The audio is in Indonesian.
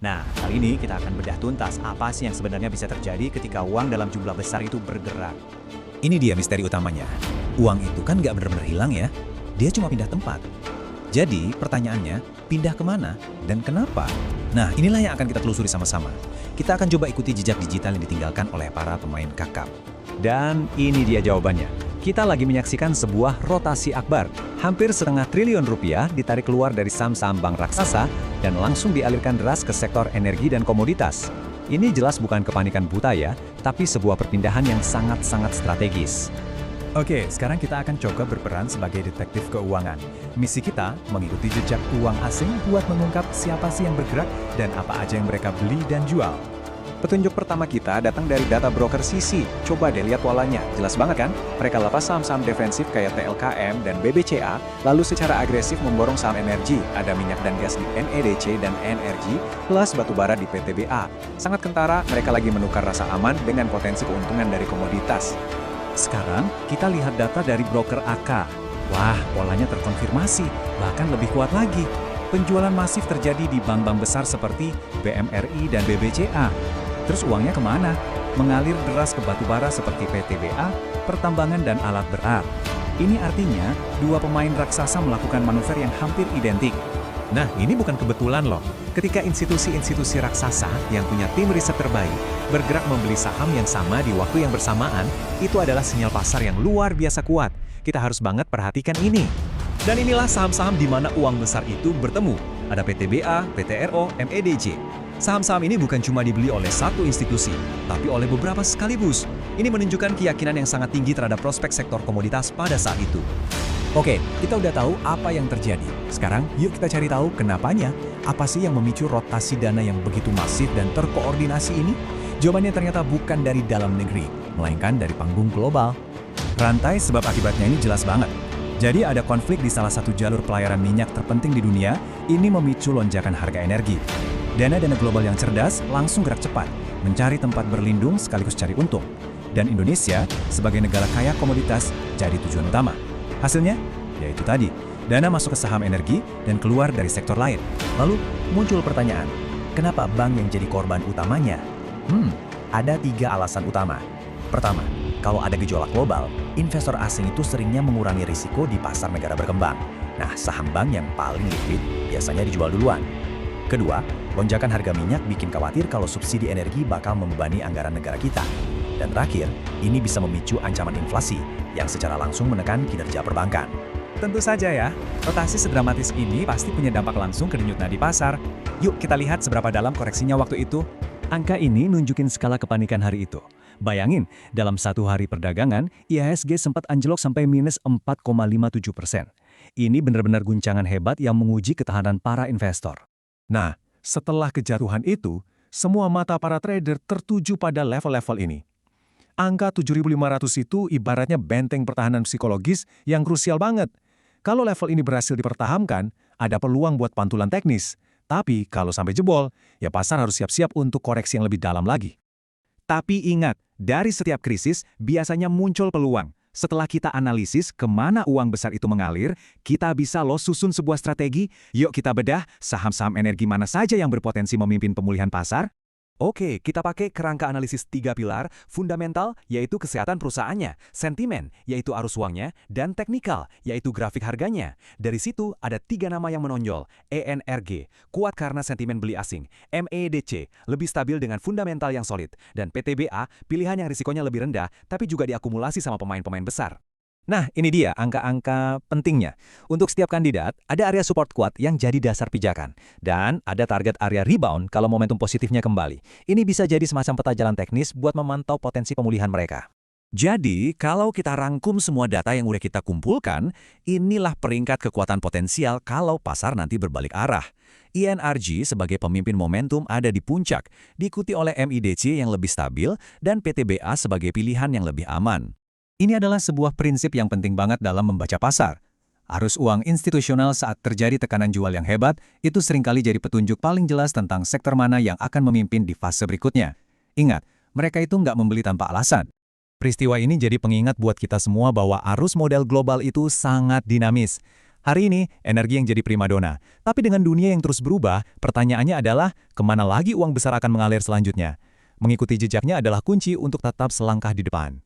Nah, kali ini kita akan bedah tuntas apa sih yang sebenarnya bisa terjadi ketika uang dalam jumlah besar itu bergerak. Ini dia misteri utamanya. Uang itu kan nggak benar-benar hilang ya. Dia cuma pindah tempat. Jadi, pertanyaannya, pindah kemana dan kenapa? Nah, inilah yang akan kita telusuri sama-sama. Kita akan coba ikuti jejak digital yang ditinggalkan oleh para pemain kakap. Dan ini dia jawabannya. Kita lagi menyaksikan sebuah rotasi akbar. Hampir setengah triliun rupiah ditarik keluar dari saham-saham bank raksasa dan langsung dialirkan deras ke sektor energi dan komoditas. Ini jelas bukan kepanikan buta ya, tapi sebuah perpindahan yang sangat-sangat strategis. Oke, sekarang kita akan coba berperan sebagai detektif keuangan. Misi kita mengikuti jejak uang asing buat mengungkap siapa sih yang bergerak dan apa aja yang mereka beli dan jual. Petunjuk pertama kita datang dari data broker CC. Coba deh lihat polanya, jelas banget kan? Mereka lepas saham-saham defensif kayak TLKM dan BBCA, lalu secara agresif memborong saham energi, ada minyak dan gas di NEDC dan NRG, plus batubara di PTBA. Sangat kentara, mereka lagi menukar rasa aman dengan potensi keuntungan dari komoditas. Sekarang, kita lihat data dari broker AK. Wah, polanya terkonfirmasi, bahkan lebih kuat lagi. Penjualan masif terjadi di bank-bank besar seperti BMRI dan BBCA. Terus uangnya kemana? Mengalir deras ke batubara seperti PTBA, pertambangan dan alat berat. Ini artinya, dua pemain raksasa melakukan manuver yang hampir identik. Nah, ini bukan kebetulan loh. Ketika institusi-institusi raksasa yang punya tim riset terbaik bergerak membeli saham yang sama di waktu yang bersamaan, itu adalah sinyal pasar yang luar biasa kuat. Kita harus banget perhatikan ini. Dan inilah saham-saham di mana uang besar itu bertemu. Ada PTBA, PTRO, MEDJ. Saham-saham ini bukan cuma dibeli oleh satu institusi, tapi oleh beberapa sekaligus. Ini menunjukkan keyakinan yang sangat tinggi terhadap prospek sektor komoditas pada saat itu. Oke, kita udah tahu apa yang terjadi. Sekarang, yuk kita cari tahu kenapanya. Apa sih yang memicu rotasi dana yang begitu masif dan terkoordinasi ini? Jawabannya ternyata bukan dari dalam negeri, melainkan dari panggung global. Rantai sebab akibatnya ini jelas banget. Jadi ada konflik di salah satu jalur pelayaran minyak terpenting di dunia, ini memicu lonjakan harga energi. Dana-dana global yang cerdas langsung gerak cepat, mencari tempat berlindung sekaligus cari untung. Dan Indonesia, sebagai negara kaya komoditas, jadi tujuan utama. Hasilnya, yaitu tadi, dana masuk ke saham energi dan keluar dari sektor lain. Lalu, muncul pertanyaan, kenapa bank yang jadi korban utamanya? Ada 3 alasan utama. Pertama, kalau ada gejolak global, investor asing itu seringnya mengurangi risiko di pasar negara berkembang. Nah, saham bank yang paling liquid biasanya dijual duluan. Kedua, lonjakan harga minyak bikin khawatir kalau subsidi energi bakal membebani anggaran negara kita. Dan terakhir, ini bisa memicu ancaman inflasi yang secara langsung menekan kinerja perbankan. Tentu saja ya, rotasi sedramatis ini pasti punya dampak langsung ke denyut nadi pasar. Yuk kita lihat seberapa dalam koreksinya waktu itu. Angka ini nunjukin skala kepanikan hari itu. Bayangin, dalam satu hari perdagangan, IHSG sempat anjlok sampai minus 4,57%. Ini benar-benar guncangan hebat yang menguji ketahanan para investor. Nah, setelah kejatuhan itu, semua mata para trader tertuju pada level-level ini. Angka 7.500 itu ibaratnya benteng pertahanan psikologis yang krusial banget. Kalau level ini berhasil dipertahankan, ada peluang buat pantulan teknis. Tapi kalau sampai jebol, ya pasar harus siap-siap untuk koreksi yang lebih dalam lagi. Tapi ingat, dari setiap krisis biasanya muncul peluang. Setelah kita analisis kemana uang besar itu mengalir, kita bisa susun sebuah strategi. Yuk kita bedah saham-saham energi mana saja yang berpotensi memimpin pemulihan pasar. Oke, kita pakai kerangka analisis 3 pilar, fundamental, yaitu kesehatan perusahaannya, sentimen, yaitu arus uangnya, dan teknikal, yaitu grafik harganya. Dari situ ada 3 nama yang menonjol, ENRG, kuat karena sentimen beli asing, MEDC, lebih stabil dengan fundamental yang solid, dan PTBA, pilihan yang risikonya lebih rendah, tapi juga diakumulasi sama pemain-pemain besar. Nah, ini dia angka-angka pentingnya. Untuk setiap kandidat, ada area support kuat yang jadi dasar pijakan. Dan ada target area rebound kalau momentum positifnya kembali. Ini bisa jadi semacam peta jalan teknis buat memantau potensi pemulihan mereka. Jadi, kalau kita rangkum semua data yang udah kita kumpulkan, inilah peringkat kekuatan potensial kalau pasar nanti berbalik arah. INRG sebagai pemimpin momentum ada di puncak, diikuti oleh MEDC yang lebih stabil, dan PTBA sebagai pilihan yang lebih aman. Ini adalah sebuah prinsip yang penting banget dalam membaca pasar. Arus uang institusional saat terjadi tekanan jual yang hebat, itu seringkali jadi petunjuk paling jelas tentang sektor mana yang akan memimpin di fase berikutnya. Ingat, mereka itu nggak membeli tanpa alasan. Peristiwa ini jadi pengingat buat kita semua bahwa arus modal global itu sangat dinamis. Hari ini, energi yang jadi primadona. Tapi dengan dunia yang terus berubah, pertanyaannya adalah, kemana lagi uang besar akan mengalir selanjutnya? Mengikuti jejaknya adalah kunci untuk tetap selangkah di depan.